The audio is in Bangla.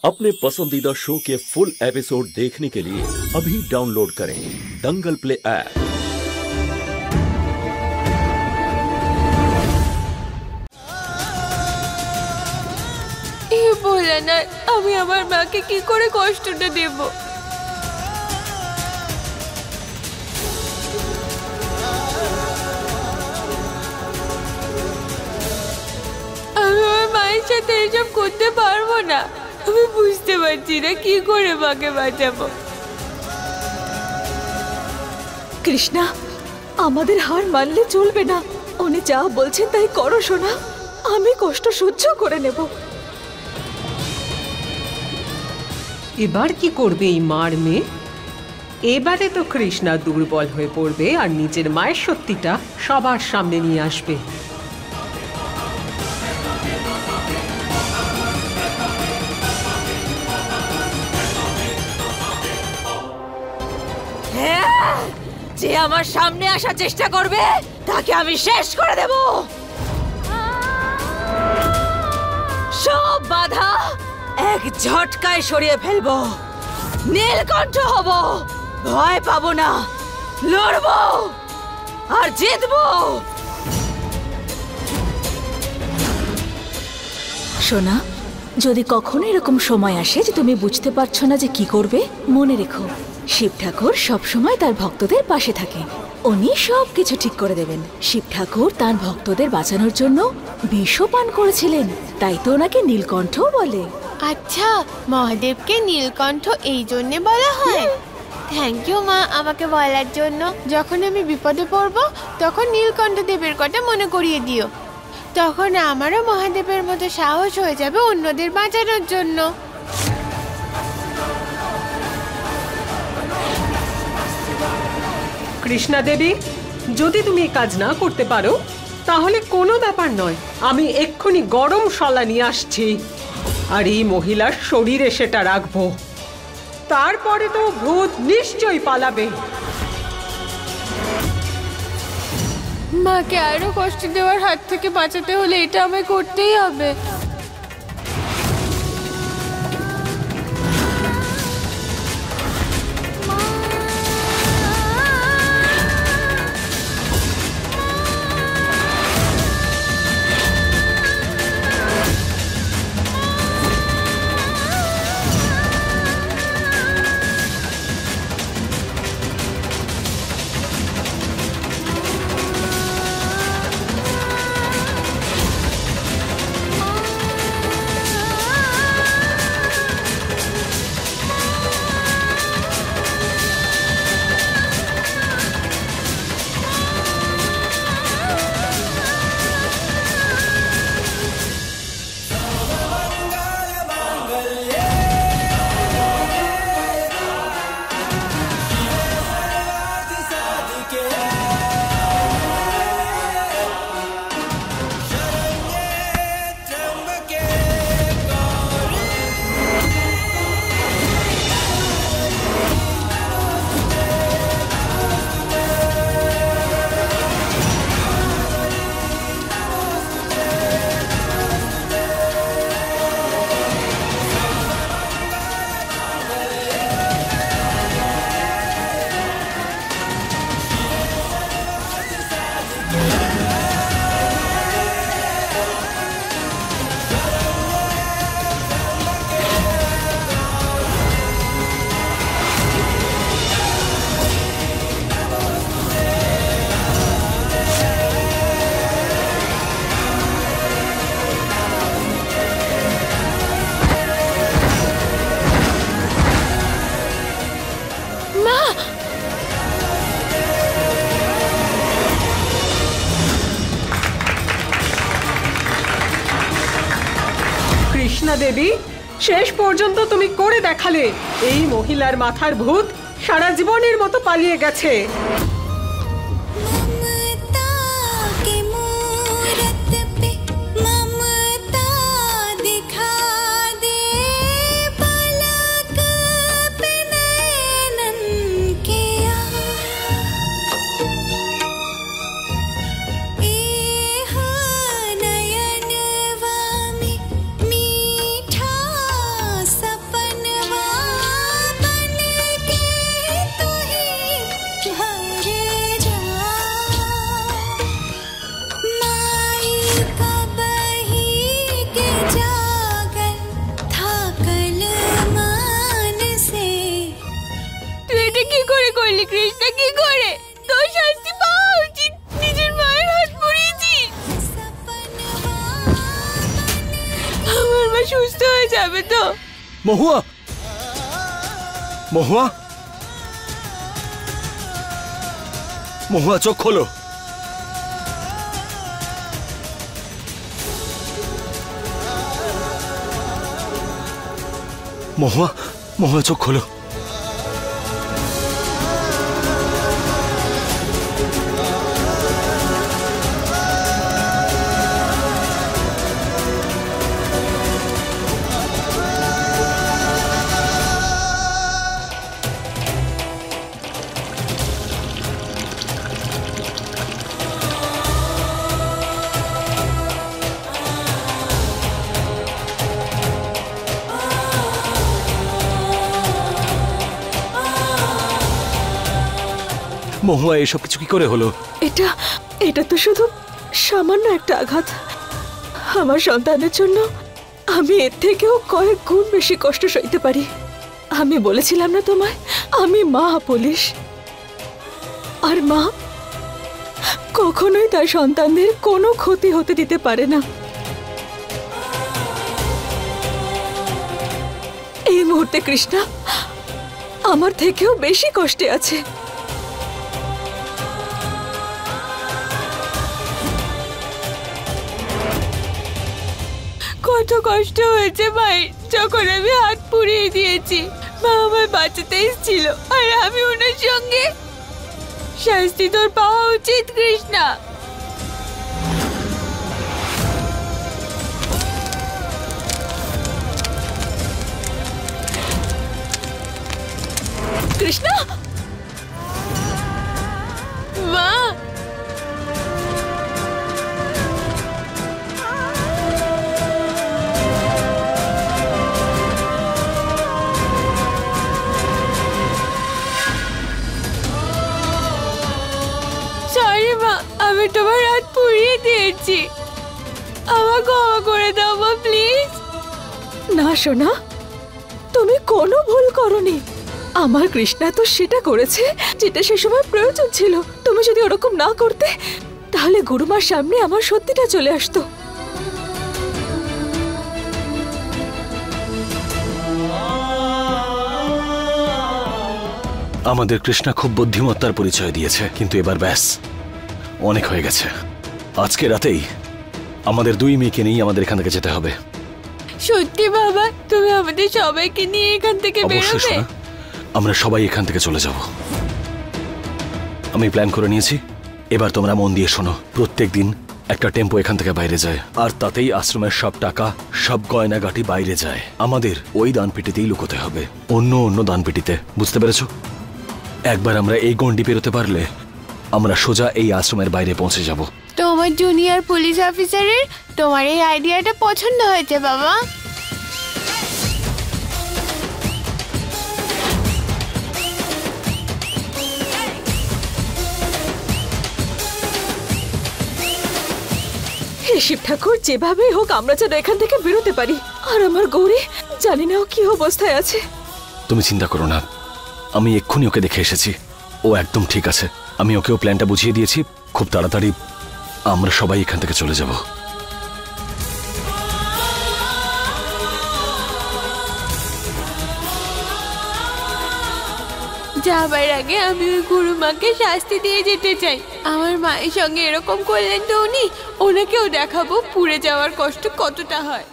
अपने पसंदीदा शो के फुल एपिसोड देखने के लिए अभी डाउनलोड करें दंगल प्ले ऐप। এই ভোলানাথ, আমি আমার মাকে কি করে কষ্টটা দেব? আমি আমার মায়ের সাথে এসব করতে পারবো না। আমি বুঝতে পারছি না কি করে মাকে বাঁচাবো। কৃষ্ণা, আমাদের হার মানলে চলবে না। উনি যা বলছেন তাই করো সোনা, আমি কষ্ট সহ্য করে নেব। এবার কি করবে এই মার মেয়ে? এবারে তো কৃষ্ণা দুর্বল হয়ে পড়বে আর নিজের মায়ের সত্যিটা সবার সামনে নিয়ে আসবে। যে আমার সামনে আসার চেষ্টা করবে তাকে আমি শেষ করে দেব। সব বাধা এক ঝটকায় সরিয়ে ফেলবো। নীলকণ্ঠ হব, ভয় পাবো না, লড়বো আর জিতবো। সোনা, যদি কখনো এরকম সময় আসে যে তুমি বুঝতে পারছো না যে কি করবে, মনে রেখো শিব ঠাকুর সবসময় তার ভক্তদের পাশে থাকে। উনি সব কিছু ঠিক করে দেবেন। শিব ঠাকুর তার ভক্তদের বাঁচানোর জন্য বিষও পান করেছিলেন, তাই তো ওনাকে নীলকণ্ঠ বলে। আচ্ছা, মহাদেবকে নীলকণ্ঠ এই জন্যে বলা হয়? থ্যাংক ইউ মা আমাকে বলার জন্য। যখন আমি বিপদে পড়বো তখন নীলকণ্ঠ দেবের কথা মনে করিয়ে দিও। তখন আমারও মহাদেবের মতো সাহস হয়ে যাবে অন্যদের বাঁচানোর জন্য। কৃষ্ণা দেবী, যদি তুমি এই কাজ না করতে পারো তাহলে কোনো ব্যাপার নয়, আমি এক্ষুনি গরম শলা নিয়ে আসছি আর এই মহিলার শরীরে সেটা রাখবো। তারপরে তো ভূত নিশ্চয়ই পালাবে। মাকে আরো কষ্ট দেওয়ার হাত থেকে বাঁচাতে হলে এটা আমায় করতেই হবে। কৃষ্ণা দেবী, শেষ পর্যন্ত তুমি করে দেখালে। এই মহিলার মাথার ভূত সারা জীবনের মতো পালিয়ে গেছে। যাবে তো? মহুয়া, মহুয়া, মহুয়া চোখ খোলো। মহুয়া, মহুয়া চোখ খোলো। মহুয়া, এসব কিছু কি করে হলো? এটা তো শুধু সামান্য একটা আঘাত। আমার সন্তানের জন্য আমি এর থেকেও কয়েক গুণ বেশি কষ্ট সইতে পারি। আমি বলেছিলাম না তোমায়, আমি মা পুলিশ, আর মা কখনোই তার সন্তানদের কোনো ক্ষতি হতে দিতে পারে না। এই মুহূর্তে কৃষ্ণা আমার থেকেও বেশি কষ্টে আছে। কত কষ্ট হয়েছে ভাই যখন আমি হাত পুড়িয়ে দিয়েছি। মা আমার বাঁচাতে এসেছিল আর আমি ওনার সঙ্গে। শাস্তি তোর পাওয়া উচিত কৃষ্ণা। কৃষ্ণা, মা, সরি মা, আমি তোমার হাত পুড়িয়ে দিয়েছি। আমার ক্ষমা করে দাও মা, প্লিজ। না সোনা, তুমি কোনো ভুল করনি। আমার কৃষ্ণা তো সেটা করেছে যেটা সে সময় প্রয়োজন ছিল। তুমি যদি ওরকম না করতে তাহলে গুরুমার সামনে আমার সত্যিটা চলে আসতো। আমাদের কৃষ্ণা খুব বুদ্ধিমত্তার পরিচয় দিয়েছে, কিন্তু এবার ব্যাস অনেক হয়ে গেছে। আজকে রাতেই আমাদের দুই মেয়েকে নিয়ে আমাদের এখান থেকে যেতে হবে। সত্যি বাবা, তুমি আমাদের সবাইকে নিয়ে এখান থেকে অবশ্যই বেরোবে? সোনা, আমরা সবাই এখান থেকে চলে যাব। আমি প্ল্যান করে নিয়েছি। এবার তোমরা মন দিয়ে শোনো। প্রত্যেক দিন একটা টেম্পো এখান থেকে বাইরে যায়, আর তাতেই আশ্রমের সব টাকা, সব গয়নাগাটি বাইরে যায়। আমাদের ওই দানপেটিতেই লুকোতে হবে, অন্য দানপেটিতে। বুঝতে পেরেছো? একবার আমরা এই গন্ডি পেরোতে পারলে আমরা সোজা এই আশ্রমের বাইরে পৌঁছে যাব। তোমার জুনিয়র পুলিশ অফিসারের তোমার এই আইডিয়াটা পছন্দ হয়েছে বাবা। হে শিব ঠাকুর, যেভাবেই হোক আমরা যেন এখান থেকে বেরোতে পারি। আর আমার গৌরী, জানি না ও কি অবস্থায় আছে। তুমি চিন্তা করো না, আমি এক্ষুনি ওকে দেখে এসেছি। ও একদম ঠিক আছে। আমি ওকেও প্ল্যানটা বুঝিয়ে দিয়েছি। খুব তাড়াতাড়ি আমরা সবাই এখান থেকে চলে যাব। যাবার আগে আমি ওই গুরুমাকে শাস্তি দিয়ে যেতে চাই। আমার মায়ের সঙ্গে এরকম করলেন তো উনি, ওনাকেও দেখাবো পুড়ে যাওয়ার কষ্ট কতটা হয়।